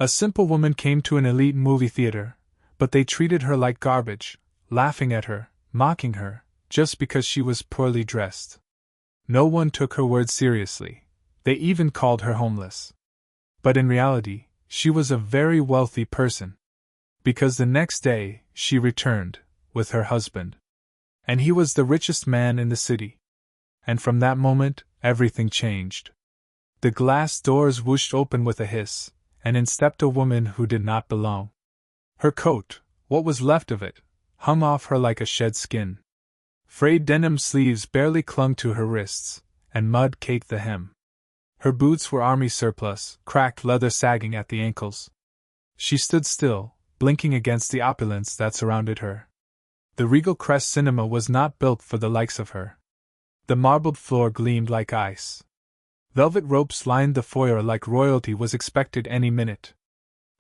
A simple woman came to an elite movie theater, but they treated her like garbage, laughing at her, mocking her, just because she was poorly dressed. No one took her words seriously. They even called her homeless. But in reality, she was a very wealthy person. Because the next day, she returned, with her husband. And he was the richest man in the city. And from that moment, everything changed. The glass doors whooshed open with a hiss, and in stepped a woman who did not belong. Her coat, what was left of it, hung off her like a shed skin. Frayed denim sleeves barely clung to her wrists, and mud caked the hem. Her boots were army surplus, cracked leather sagging at the ankles. She stood still, blinking against the opulence that surrounded her. The Regal Crest Cinema was not built for the likes of her. The marbled floor gleamed like ice. Velvet ropes lined the foyer like royalty was expected any minute.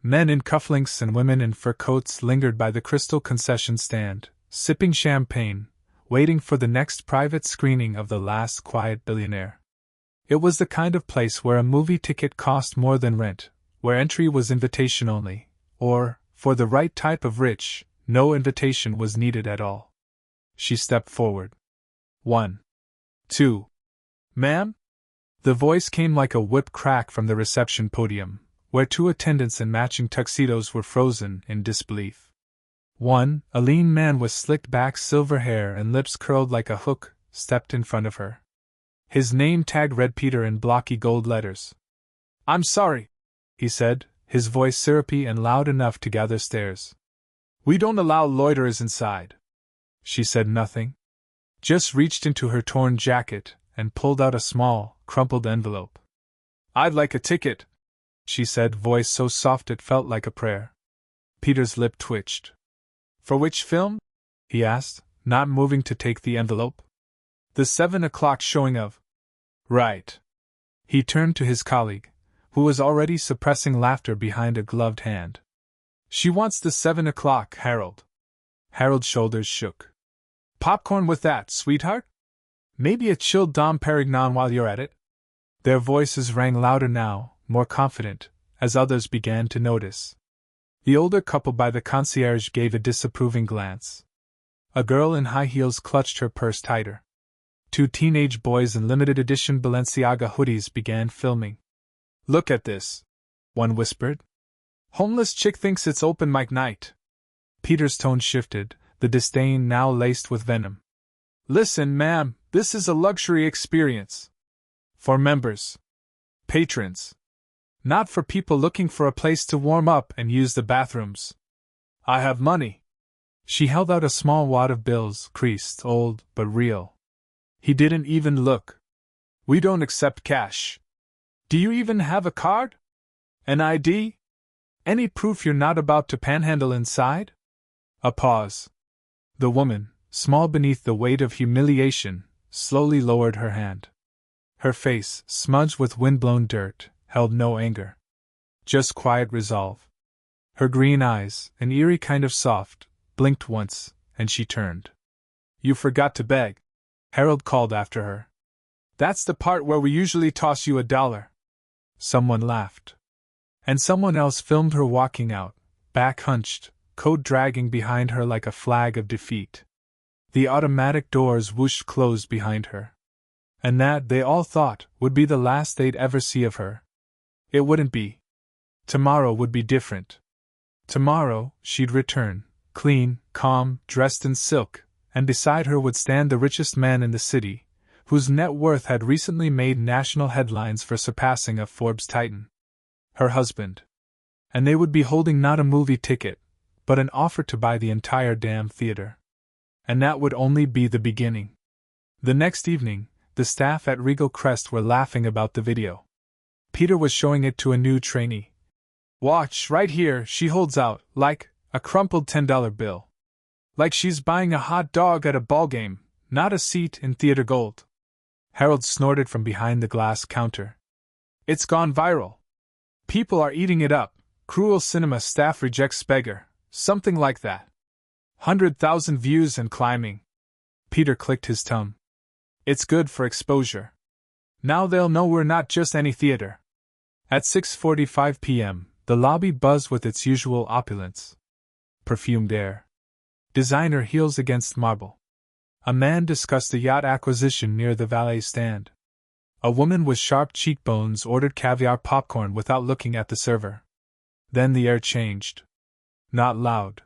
Men in cufflinks and women in fur coats lingered by the crystal concession stand, sipping champagne, waiting for the next private screening of The Last Quiet Billionaire. It was the kind of place where a movie ticket cost more than rent, where entry was invitation only, or, for the right type of rich, no invitation was needed at all. She stepped forward. 1. 2. Ma'am? The voice came like a whip crack from the reception podium, where two attendants in matching tuxedos were frozen in disbelief. 1. A lean man with slicked back silver hair and lips curled like a hook stepped in front of her. His name tag read Peter in blocky gold letters. "I'm sorry," he said, his voice syrupy and loud enough to gather stares. "We don't allow loiterers inside." She said nothing. Just reached into her torn jacket and pulled out a small, crumpled envelope. "I'd like a ticket," she said, voice so soft it felt like a prayer. Peter's lip twitched. "For which film?" he asked, not moving to take the envelope. "The 7 o'clock showing of." "Right." He turned to his colleague, who was already suppressing laughter behind a gloved hand. "She wants the 7 o'clock, Harold." Harold's shoulders shook. "Popcorn with that, sweetheart? Maybe a chilled Dom Perignon while you're at it?" Their voices rang louder now, more confident, as others began to notice. The older couple by the concierge gave a disapproving glance. A girl in high heels clutched her purse tighter. Two teenage boys in limited edition Balenciaga hoodies began filming. "Look at this," one whispered. "Homeless chick thinks it's open mic night." Peter's tone shifted, the disdain now laced with venom. "Listen, ma'am, this is a luxury experience. For members. Patrons. Not for people looking for a place to warm up and use the bathrooms. I have money." She held out a small wad of bills, creased, old, but real. He didn't even look. "We don't accept cash. Do you even have a card? An ID? Any proof you're not about to panhandle inside?" A pause. The woman, small beneath the weight of humiliation, slowly lowered her hand. Her face, smudged with wind-blown dirt, held no anger. Just quiet resolve. Her green eyes, an eerie kind of soft, blinked once, and she turned. "You forgot to beg," Harold called after her. "That's the part where we usually toss you $1. Someone laughed. And someone else filmed her walking out, back hunched, coat dragging behind her like a flag of defeat. The automatic doors whooshed closed behind her. And that, they all thought, would be the last they'd ever see of her. It wouldn't be. Tomorrow would be different. Tomorrow, she'd return, clean, calm, dressed in silk, and beside her would stand the richest man in the city, whose net worth had recently made national headlines for surpassing a Forbes Titan. Her husband. And they would be holding not a movie ticket, but an offer to buy the entire damn theater. And that would only be the beginning. The next evening, the staff at Regal Crest were laughing about the video. Peter was showing it to a new trainee. "Watch, right here," she holds out, like, a crumpled $10 bill. "Like she's buying a hot dog at a ballgame, not a seat in theater gold." Harold snorted from behind the glass counter. "It's gone viral. People are eating it up. Cruel cinema staff rejects beggar," something like that. 100,000 views and climbing. Peter clicked his tongue. "It's good for exposure. Now they'll know we're not just any theater." At 6:45 p.m., The lobby buzzed with its usual opulence. Perfumed air. Designer heels against marble. A man discussed a yacht acquisition near the valet stand. A woman with sharp cheekbones ordered caviar popcorn without looking at the server. Then the air changed. Not loud.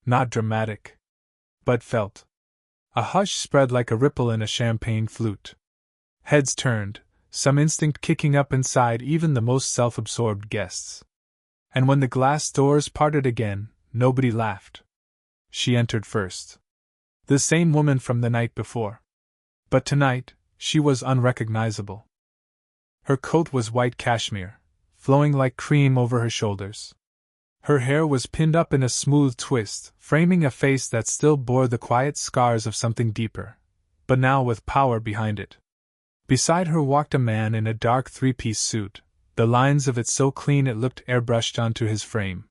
Not dramatic. But felt. A hush spread like a ripple in a champagne flute. Heads turned, some instinct kicking up inside even the most self-absorbed guests. And when the glass doors parted again, nobody laughed. She entered first. The same woman from the night before. But tonight, she was unrecognizable. Her coat was white cashmere, flowing like cream over her shoulders. Her hair was pinned up in a smooth twist, framing a face that still bore the quiet scars of something deeper, but now with power behind it. Beside her walked a man in a dark three-piece suit, the lines of it so clean it looked airbrushed onto his frame.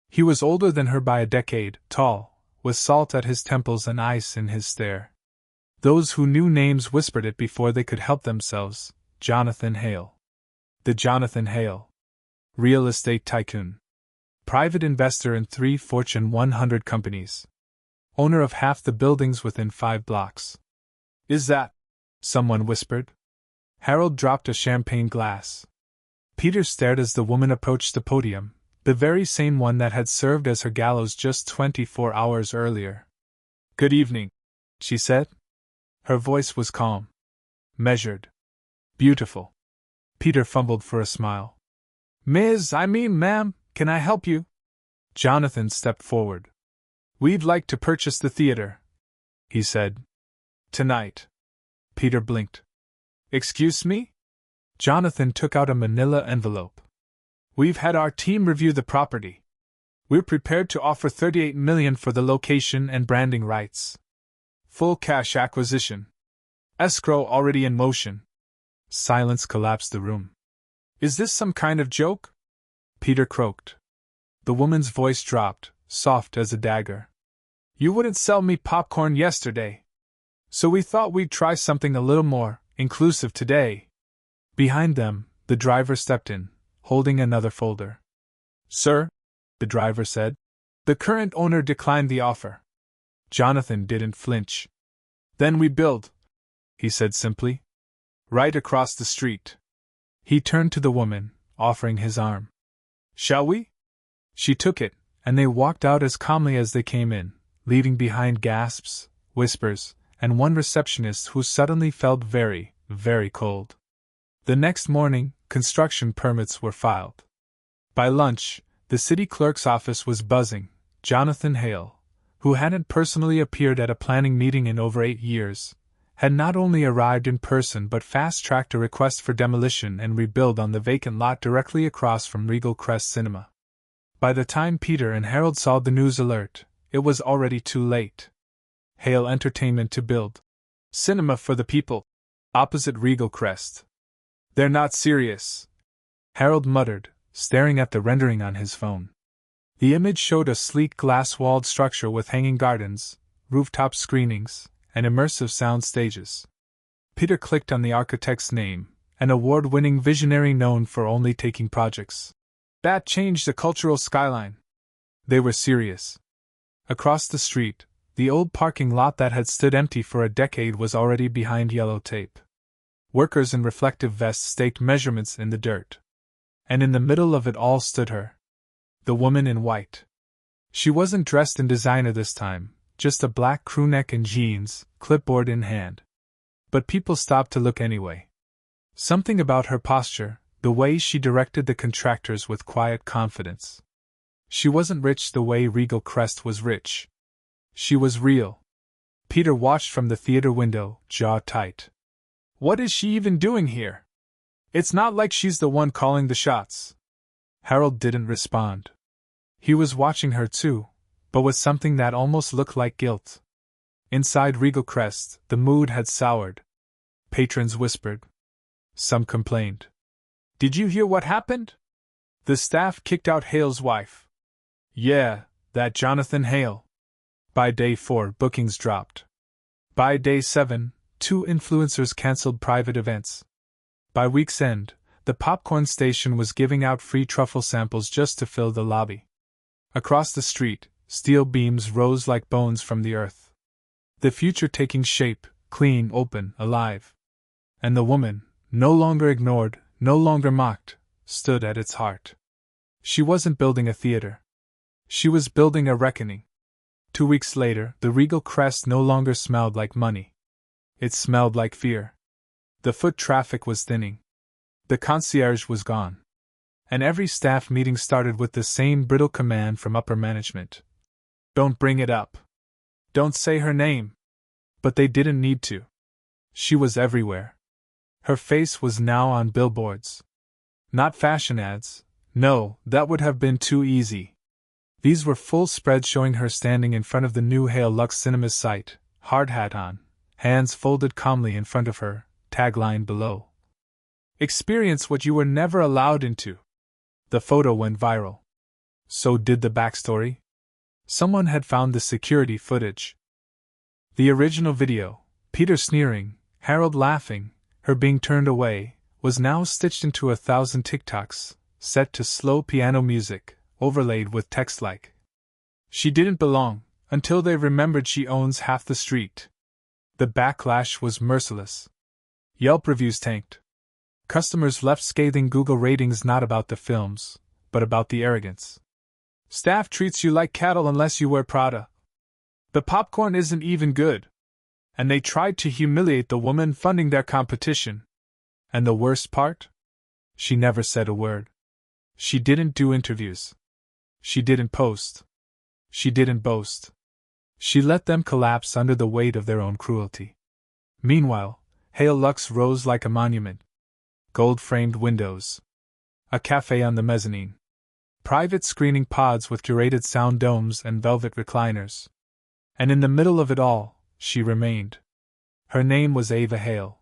He was older than her by a decade, tall, with salt at his temples and ice in his stare. Those who knew names whispered it before they could help themselves. Jonathan Hale. The Jonathan Hale. Real estate tycoon. Private investor in 3 Fortune 100 companies. Owner of half the buildings within 5 blocks. Is that? Someone whispered. Harold dropped a champagne glass. Peter stared as the woman approached the podium, the very same one that had served as her gallows just 24 hours earlier. Good evening, she said. Her voice was calm. Measured. Beautiful. Peter fumbled for a smile. Ma'am, can I help you? Jonathan stepped forward. We'd like to purchase the theater, he said. Tonight. Peter blinked. Excuse me? Jonathan took out a manila envelope. We've had our team review the property. We're prepared to offer $38 million for the location and branding rights. Full cash acquisition. Escrow already in motion. Silence collapsed the room. Is this some kind of joke? Peter croaked. The woman's voice dropped, soft as a dagger. You wouldn't sell me popcorn yesterday. So we thought we'd try something a little more inclusive today. Behind them, the driver stepped in, holding another folder. Sir, the driver said, the current owner declined the offer. Jonathan didn't flinch. Then we build, he said simply. Right across the street. He turned to the woman, offering his arm. Shall we? She took it, and they walked out as calmly as they came in, leaving behind gasps, whispers, and one receptionist who suddenly felt very, very cold. The next morning, construction permits were filed. By lunch, the city clerk's office was buzzing. Jonathan Hale, who hadn't personally appeared at a planning meeting in over 8 years, had not only arrived in person but fast-tracked a request for demolition and rebuild on the vacant lot directly across from Regal Crest Cinema. By the time Peter and Harold saw the news alert, it was already too late. Hale Entertainment to build. Cinema for the people. Opposite Regal Crest. They're not serious, Harold muttered, staring at the rendering on his phone. The image showed a sleek glass-walled structure with hanging gardens, rooftop screenings, and immersive sound stages. Peter clicked on the architect's name, an award-winning visionary known for only taking projects that changed the cultural skyline. They were serious. Across the street, the old parking lot that had stood empty for a decade was already behind yellow tape. Workers in reflective vests staked measurements in the dirt. And in the middle of it all stood her. The woman in white. She wasn't dressed in designer this time, just a black crewneck and jeans, clipboard in hand. But people stopped to look anyway. Something about her posture, the way she directed the contractors with quiet confidence. She wasn't rich the way Regal Crest was rich. She was real. Peter watched from the theater window, jaw tight. What is she even doing here? It's not like she's the one calling the shots. Harold didn't respond. He was watching her too, but with something that almost looked like guilt. Inside Regal Crest, the mood had soured. Patrons whispered. Some complained. Did you hear what happened? The staff kicked out Hale's wife. Yeah, that Jonathan Hale. By day 4, bookings dropped. By day 7, 2 influencers canceled private events. By week's end, The popcorn station was giving out free truffle samples just to fill the lobby. Across the street, steel beams rose like bones from the earth. The future taking shape, clean, open, alive. And the woman, no longer ignored, no longer mocked, stood at its heart. She wasn't building a theater. She was building a reckoning. 2 weeks later, the Regal Crest no longer smelled like money. It smelled like fear. The foot traffic was thinning. The concierge was gone. And every staff meeting started with the same brittle command from upper management. Don't bring it up. Don't say her name. But they didn't need to. She was everywhere. Her face was now on billboards. Not fashion ads. No, that would have been too easy. These were full spreads showing her standing in front of the new Hale Lux Cinemas site, hard hat on, hands folded calmly in front of her, tagline below. Experience what you were never allowed into. The photo went viral. So did the backstory. Someone had found the security footage. The original video, Peter sneering, Harold laughing, her being turned away, was now stitched into 1,000 TikToks, set to slow piano music, overlaid with text like, "She didn't belong," until they remembered she owns half the street. The backlash was merciless. Yelp reviews tanked. Customers left scathing Google ratings not about the films, but about the arrogance. Staff treats you like cattle unless you wear Prada. The popcorn isn't even good. And they tried to humiliate the woman funding their competition. And the worst part? She never said a word. She didn't do interviews. She didn't post. She didn't boast. She let them collapse under the weight of their own cruelty. Meanwhile, Hale Lux rose like a monument. Gold-framed windows. A cafe on the mezzanine. Private screening pods with curated sound domes and velvet recliners. And in the middle of it all, she remained. Her name was Ava Hale.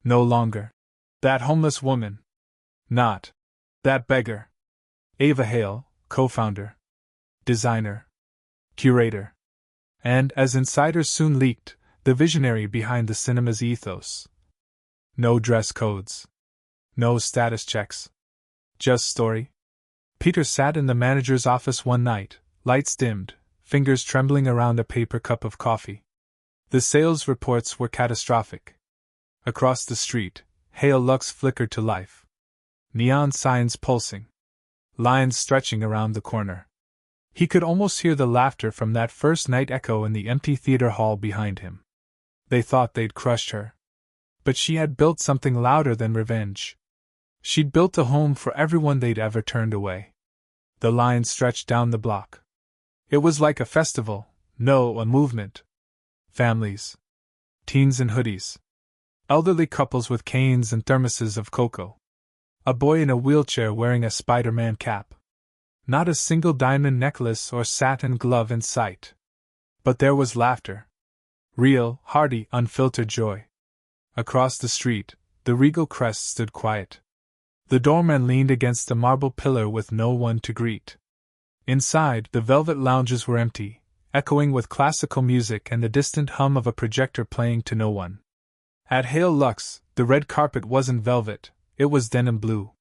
No longer that homeless woman. Not that beggar. Ava Hale, co-founder, designer, curator, and, as insiders soon leaked, the visionary behind the cinema's ethos. No dress codes. No status checks. Just story. Peter sat in the manager's office one night, lights dimmed, fingers trembling around a paper cup of coffee. The sales reports were catastrophic. Across the street, Hale Lux flickered to life. Neon signs pulsing. Lines stretching around the corner. He could almost hear the laughter from that first night echo in the empty theater hall behind him. They thought they'd crushed her. But she had built something louder than revenge. She'd built a home for everyone they'd ever turned away. The line stretched down the block. It was like a festival, no, a movement. Families. Teens in hoodies. Elderly couples with canes and thermoses of cocoa. A boy in a wheelchair wearing a Spider-Man cap. Not a single diamond necklace or satin glove in sight. But there was laughter. Real, hearty, unfiltered joy. Across the street, the Regal Crest stood quiet. The doorman leaned against a marble pillar with no one to greet. Inside, the velvet lounges were empty, echoing with classical music and the distant hum of a projector playing to no one. At Hale Lux, the red carpet wasn't velvet, it was denim blue.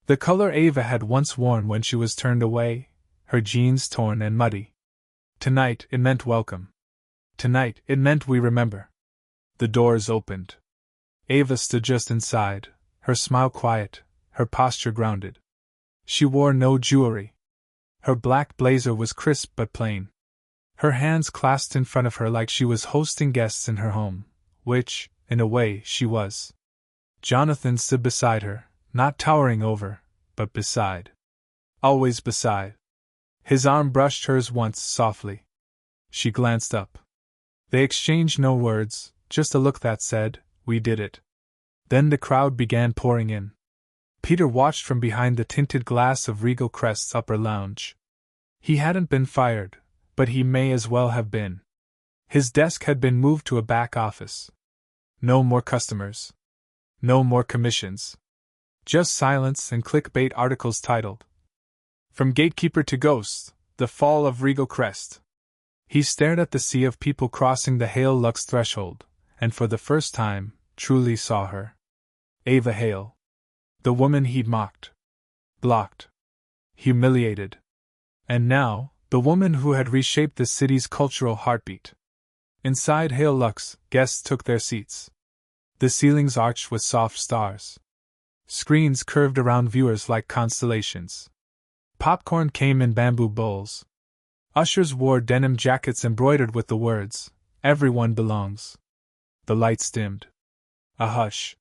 The color Ava had once worn when she was turned away, her jeans torn and muddy. Tonight, it meant welcome. Tonight, it meant we remember. The doors opened. Ava stood just inside, her smile quiet, her posture grounded. She wore no jewelry. Her black blazer was crisp but plain. Her hands clasped in front of her like she was hosting guests in her home, which, in a way, she was. Jonathan stood beside her, not towering over, but beside. Always beside. His arm brushed hers once softly. She glanced up. They exchanged no words, just a look that said, "We did it." Then the crowd began pouring in. Peter watched from behind the tinted glass of Regal Crest's upper lounge. He hadn't been fired, but he may as well have been. His desk had been moved to a back office. No more customers. No more commissions. Just silence and clickbait articles titled, "From Gatekeeper to Ghost, The Fall of Regal Crest." He stared at the sea of people crossing the Hale Lux threshold, and for the first time, truly saw her. Ava Hale. The woman he'd mocked. Blocked. Humiliated. And now, the woman who had reshaped the city's cultural heartbeat. Inside Hale Lux, guests took their seats. The ceilings arched with soft stars. Screens curved around viewers like constellations. Popcorn came in bamboo bowls. Ushers wore denim jackets embroidered with the words, "Everyone belongs." The lights dimmed. A hush.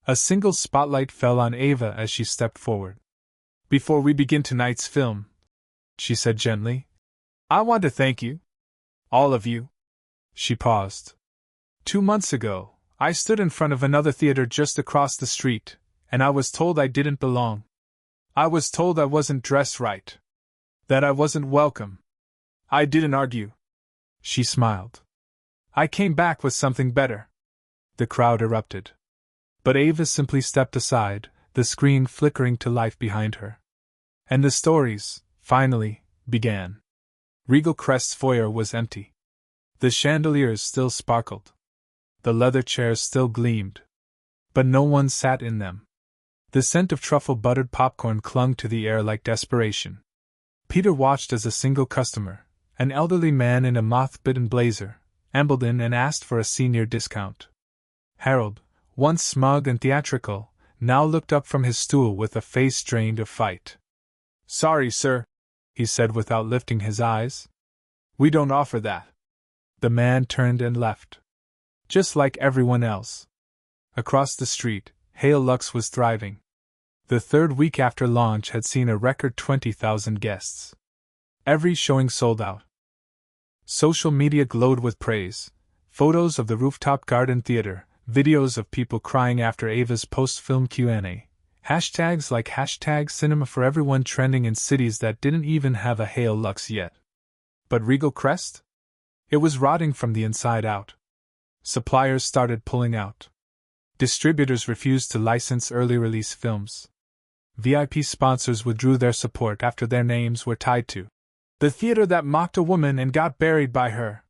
A single spotlight fell on Ava as she stepped forward. "Before we begin tonight's film," she said gently, "I want to thank you. All of you." She paused. 2 months ago, I stood in front of another theater just across the street, and I was told I didn't belong. I was told I wasn't dressed right. That I wasn't welcome. I didn't argue. She smiled. I came back with something better. The crowd erupted. But Ava simply stepped aside, the screen flickering to life behind her. And the stories, finally, began. Regal Crest's foyer was empty. The chandeliers still sparkled. The leather chairs still gleamed. But no one sat in them. The scent of truffle-buttered popcorn clung to the air like desperation. Peter watched as a single customer, an elderly man in a moth-bitten blazer, ambled in and asked for a senior discount. Harold, once smug and theatrical, now looked up from his stool with a face drained of fight. "Sorry, sir," he said without lifting his eyes. "We don't offer that." The man turned and left. Just like everyone else. Across the street, Hale Lux was thriving. The third week after launch had seen a record 20,000 guests. Every showing sold out. Social media glowed with praise. Photos of the rooftop garden theater, videos of people crying after Ava's post-film Q&A, hashtags like #CinemaForEveryone trending in cities that didn't even have a Hale Lux yet. But Regal Crest? It was rotting from the inside out. Suppliers started pulling out. Distributors refused to license early-release films. VIP sponsors withdrew their support after their names were tied to the theater that mocked a woman and got buried by her.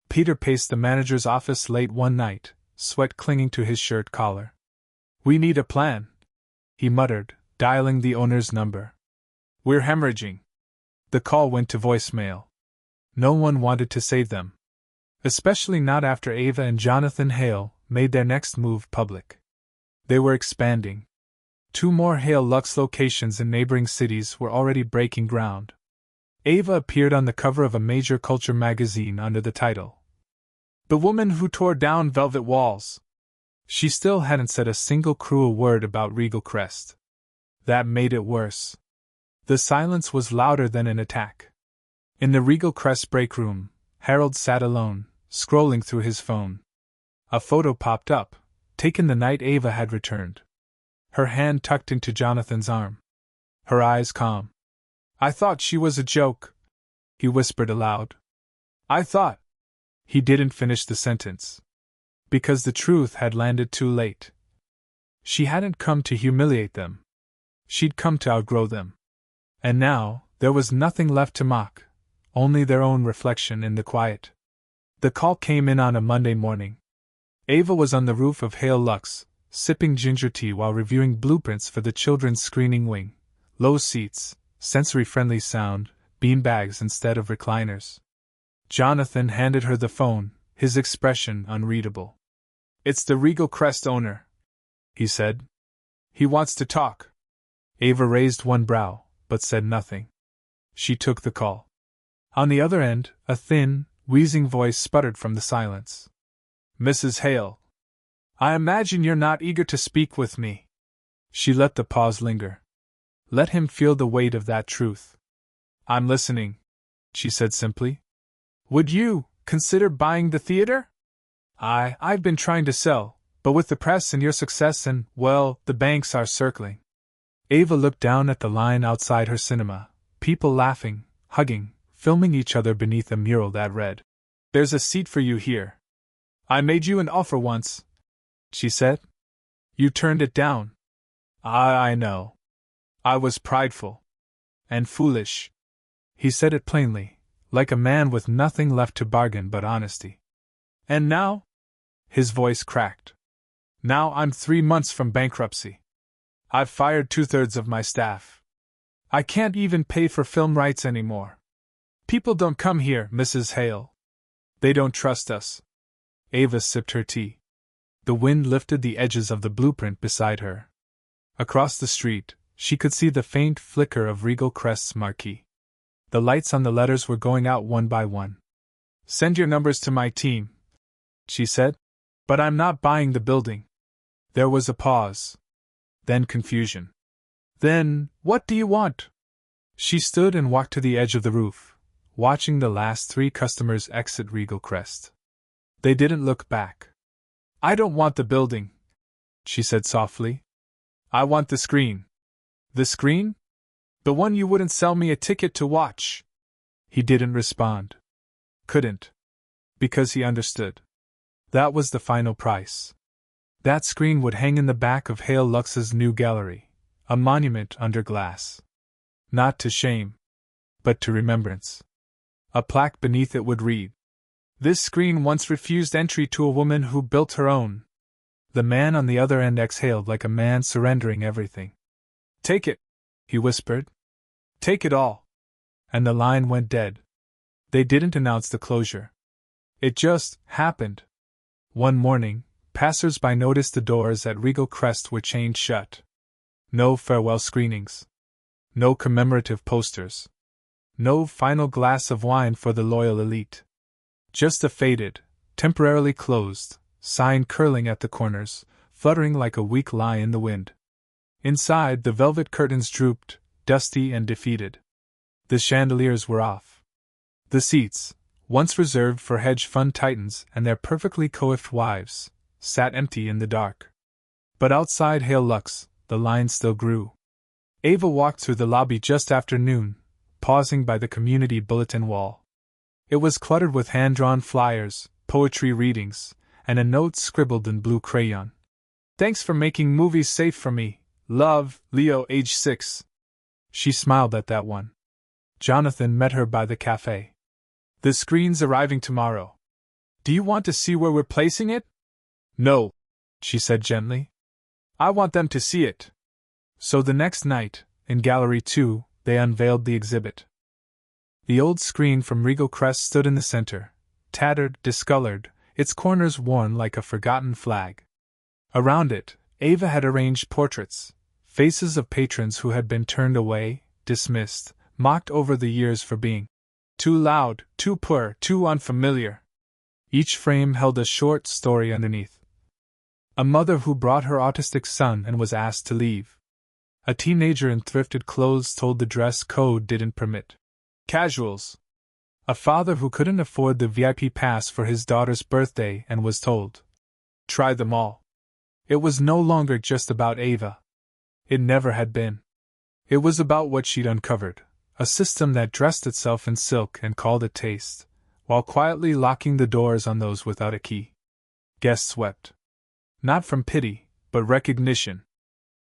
Peter paced the manager's office late one night, sweat clinging to his shirt collar. "We need a plan," he muttered, dialing the owner's number. "We're hemorrhaging." The call went to voicemail. No one wanted to save them. Especially not after Ava and Jonathan Hale made their next move public. They were expanding. 2 more Hale Lux locations in neighboring cities were already breaking ground. Ava appeared on the cover of a major culture magazine under the title, "The Woman Who Tore Down Velvet Walls." She still hadn't said a single cruel word about Regal Crest. That made it worse. The silence was louder than an attack. In the Regal Crest break room, Harold sat alone, scrolling through his phone. A photo popped up, taken the night Ava had returned. Her hand tucked into Jonathan's arm. Her eyes calm. "I thought she was a joke," he whispered aloud. "I thought—" He didn't finish the sentence. Because the truth had landed too late. She hadn't come to humiliate them. She'd come to outgrow them. And now, there was nothing left to mock, only their own reflection in the quiet. The call came in on a Monday morning. Ava was on the roof of Hale Lux, sipping ginger tea while reviewing blueprints for the children's screening wing. Low seats, sensory-friendly sound, beanbags instead of recliners. Jonathan handed her the phone, his expression unreadable. "It's the Regal Crest owner," he said. "He wants to talk." Ava raised one brow, but said nothing. She took the call. On the other end, a thin, wheezing voice sputtered from the silence. "Mrs. Hale. I imagine you're not eager to speak with me." She let the pause linger. Let him feel the weight of that truth. "I'm listening," she said simply. "Would you consider buying the theater?" I've been trying to sell, but with the press and your success and, well, the banks are circling." Ava looked down at the line outside her cinema, people laughing, hugging, filming each other beneath a mural that read, "There's a seat for you here. I made you an offer once," she said. "You turned it down." I know. I was prideful. And foolish." He said it plainly, like a man with nothing left to bargain but honesty. "And now?" His voice cracked. "Now I'm 3 months from bankruptcy. I've fired 2/3 of my staff. I can't even pay for film rights anymore. People don't come here, Mrs. Hale. They don't trust us. Ava sipped her tea. The wind lifted the edges of the blueprint beside her. Across the street, she could see the faint flicker of Regal Crest's marquee. The lights on the letters were going out one by one. Send your numbers to my team, she said. But I'm not buying the building. There was a pause. Then confusion. Then, what do you want? She stood and walked to the edge of the roof, watching the last 3 customers exit Regal Crest. They didn't look back. I don't want the building, she said softly. I want the screen. The screen? The one you wouldn't sell me a ticket to watch. He didn't respond. Couldn't. Because he understood. That was the final price. That screen would hang in the back of Hale Lux's new gallery, a monument under glass. Not to shame, but to remembrance. A plaque beneath it would read, "This screen once refused entry to a woman who built her own." The man on the other end exhaled like a man surrendering everything. Take it, he whispered. Take it all. And the line went dead. They didn't announce the closure. It just happened. One morning, passers-by noticed the doors at Regal Crest were chained shut. No farewell screenings. No commemorative posters. No final glass of wine for the loyal elite. Just a faded, temporarily closed, sign curling at the corners, fluttering like a weak lie in the wind. Inside, the velvet curtains drooped, dusty and defeated. The chandeliers were off. The seats, once reserved for hedge fund titans and their perfectly coiffed wives, sat empty in the dark. But outside Hale Lux, the line still grew. Ava walked through the lobby just after noon, pausing by the community bulletin wall. It was cluttered with hand-drawn flyers, poetry readings, and a note scribbled in blue crayon. Thanks for making movies safe for me. Love, Leo, age 6. She smiled at that one. Jonathan met her by the cafe. The screen's arriving tomorrow. Do you want to see where we're placing it? No, she said gently. I want them to see it. So the next night, in Gallery 2, they unveiled the exhibit. The old screen from Regal Crest stood in the center, tattered, discolored, its corners worn like a forgotten flag. Around it, Ava had arranged portraits, faces of patrons who had been turned away, dismissed, mocked over the years for being too loud, too poor, too unfamiliar. Each frame held a short story underneath. A mother who brought her autistic son and was asked to leave. A teenager in thrifted clothes told the dress code didn't permit casuals. A father who couldn't afford the VIP pass for his daughter's birthday and was told, try them all. It was no longer just about Ava. It never had been. It was about what she'd uncovered, a system that dressed itself in silk and called it taste, while quietly locking the doors on those without a key. Guests wept. Not from pity, but recognition.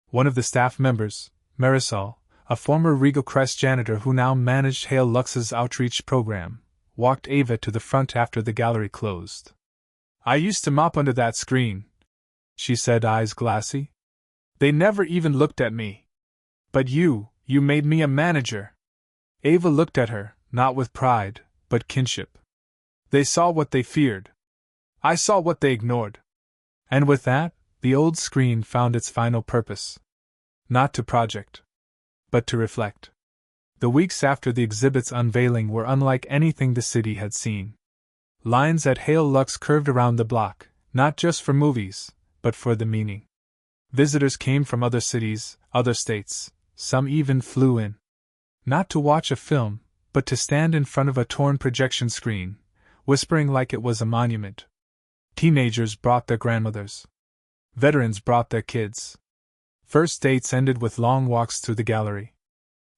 One of the staff members, Marisol, a former Regal Crest janitor who now managed Hale Lux's outreach program, walked Ava to the front after the gallery closed. I used to mop under that screen, she said, eyes glassy. They never even looked at me. But you made me a manager. Ava looked at her, not with pride, but kinship. They saw what they feared. I saw what they ignored. And with that, the old screen found its final purpose. Not to project, but to reflect. The weeks after the exhibit's unveiling were unlike anything the city had seen. Lines at Hale Lux curved around the block, not just for movies, but for the meaning. Visitors came from other cities, other states, some even flew in. Not to watch a film, but to stand in front of a torn projection screen, whispering like it was a monument. Teenagers brought their grandmothers. Veterans brought their kids. First dates ended with long walks through the gallery.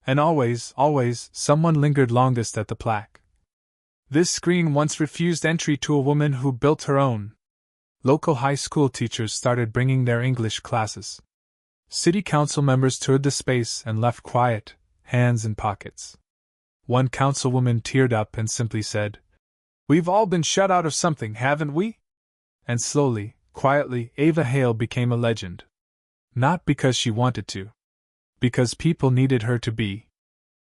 And always, someone lingered longest at the plaque. This screen once refused entry to a woman who built her own. Local high school teachers started bringing their English classes. City council members toured the space and left quiet, hands in pockets. One councilwoman teared up and simply said, "We've all been shut out of something, haven't we?" And slowly, quietly, Ava Hale became a legend. Not because she wanted to. Because people needed her to be.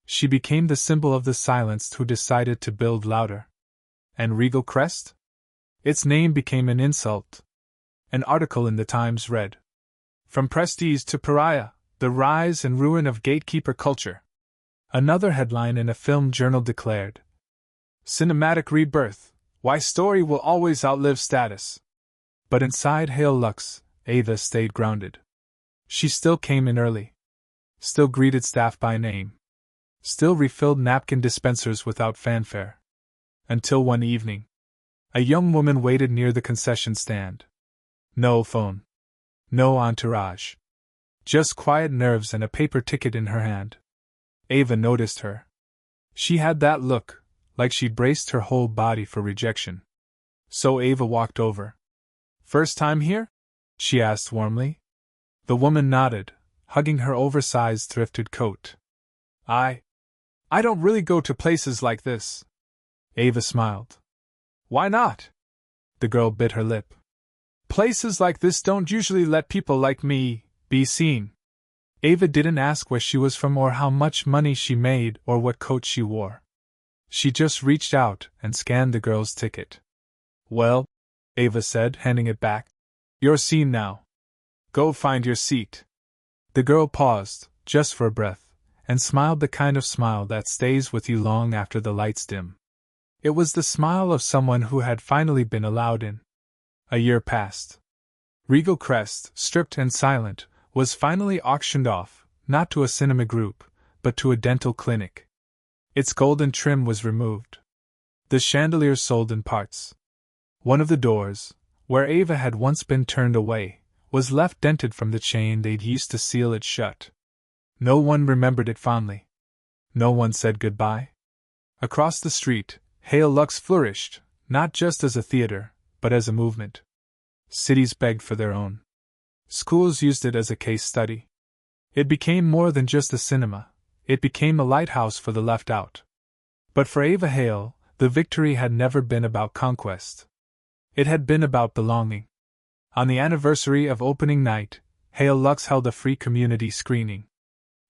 She became the symbol of the silenced who decided to build louder. And Regal Crest? Its name became an insult. An article in the Times read, "From Prestige to Pariah, the Rise and Ruin of Gatekeeper Culture." Another headline in a film journal declared, "Cinematic Rebirth, Why Story Will Always Outlive Status." But inside Hale Lux, Ava stayed grounded. She still came in early. Still greeted staff by name. Still refilled napkin dispensers without fanfare. Until one evening, a young woman waited near the concession stand. No phone. No entourage. Just quiet nerves and a paper ticket in her hand. Ava noticed her. She had that look, like she'd braced her whole body for rejection. So Ava walked over. "First time here?" she asked warmly. The woman nodded, hugging her oversized thrifted coat. I don't really go to places like this." Ava smiled. "Why not?" The girl bit her lip. "Places like this don't usually let people like me be seen." Ava didn't ask where she was from or how much money she made or what coat she wore. She just reached out and scanned the girl's ticket. "Well," Ava said, handing it back, "you're seen now. Go find your seat." The girl paused, just for a breath, and smiled the kind of smile that stays with you long after the lights dim. It was the smile of someone who had finally been allowed in. A year passed. Regal Crest, stripped and silent, was finally auctioned off, not to a cinema group, but to a dental clinic. Its golden trim was removed. The chandelier sold in parts. One of the doors, where Ava had once been turned away, was left dented from the chain they'd used to seal it shut. No one remembered it fondly. No one said goodbye. Across the street, Hale Lux flourished, not just as a theater, but as a movement. Cities begged for their own. Schools used it as a case study. It became more than just a cinema, it became a lighthouse for the left out. But for Ava Hale, the victory had never been about conquest. It had been about belonging. On the anniversary of opening night, Hale Lux held a free community screening.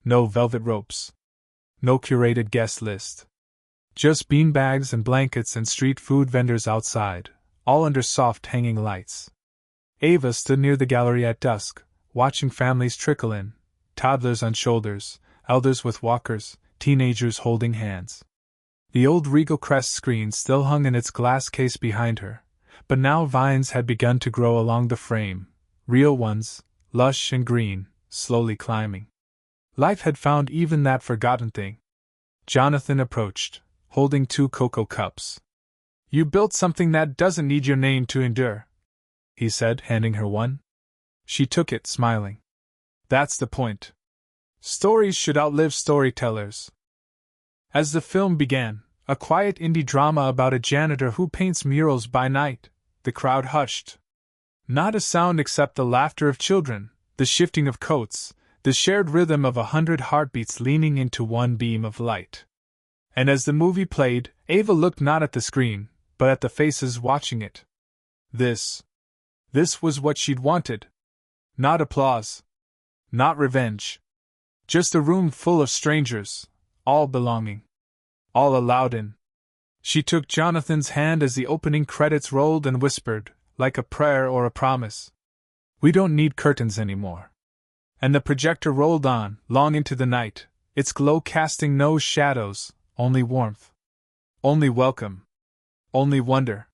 No velvet ropes. No curated guest list. Just beanbags and blankets and street food vendors outside, all under soft hanging lights. Ava stood near the gallery at dusk, watching families trickle in, toddlers on shoulders, elders with walkers, teenagers holding hands. The old Regal Crest screen still hung in its glass case behind her, but now vines had begun to grow along the frame, real ones, lush and green, slowly climbing. Life had found even that forgotten thing. Jonathan approached, holding 2 cocoa cups. "You built something that doesn't need your name to endure," he said, handing her one. She took it, smiling. "That's the point. Stories should outlive storytellers." As the film began, a quiet indie drama about a janitor who paints murals by night, the crowd hushed. Not a sound except the laughter of children, the shifting of coats, the shared rhythm of 100 heartbeats leaning into one beam of light. And as the movie played, Ava looked not at the screen, but at the faces watching it. This was what she'd wanted. Not applause. Not revenge. Just a room full of strangers, all belonging. All allowed in. She took Jonathan's hand as the opening credits rolled and whispered, like a prayer or a promise, "We don't need curtains anymore." And the projector rolled on, long into the night, its glow casting no shadows, only warmth. Only welcome. Only wonder.